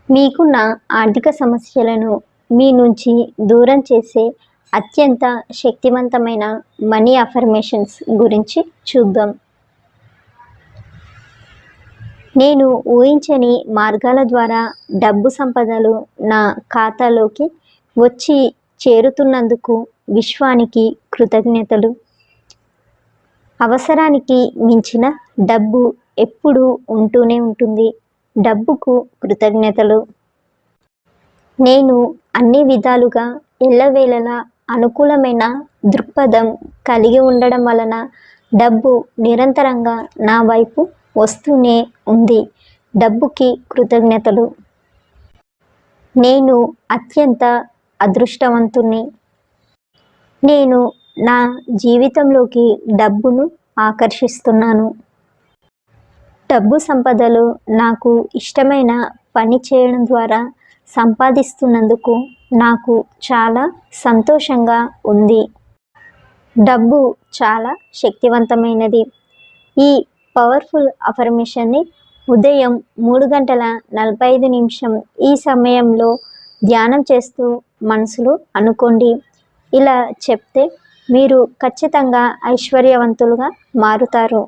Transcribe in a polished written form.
మీకున్న ఆర్థిక సమస్యలను మీ నుంచి దూరం చేసే అత్యంత శక్తివంతమైన మనీ అఫర్మేషన్స్ గురించి చూద్దాం. నేను ఊహించని మార్గాల ద్వారా డబ్బు సంపదలు నా ఖాతాలోకి వచ్చి చేరుతున్నందుకు విశ్వానికి కృతజ్ఞతలు. అవసరానికి మించిన డబ్బు ఎప్పుడూ ఉంటూనే ఉంటుంది. డబ్బుకు కృతజ్ఞతలు. నేను అన్ని విధాలుగా ఎల్లవేళలా అనుకూలమైన దృక్పథం కలిగి ఉండడం వలన డబ్బు నిరంతరంగా నా వైపు వస్తూనే ఉంది. డబ్బుకి కృతజ్ఞతలు. నేను అత్యంత అదృష్టవంతుణ్ణి. నేను నా జీవితంలోకి డబ్బును ఆకర్షిస్తున్నాను. డబ్బు సంపదలు నాకు ఇష్టమైన పని చేయడం ద్వారా సంపాదిస్తున్నందుకు నాకు చాలా సంతోషంగా ఉంది. డబ్బు చాలా శక్తివంతమైనది. ఈ పవర్ఫుల్ అఫర్మేషన్ని ఉదయం 3:45 ఈ సమయంలో ధ్యానం చేస్తూ మనసులో అనుకోండి. ఇలా చెప్తే మీరు ఖచ్చితంగా ఐశ్వర్యవంతులుగా మారుతారు.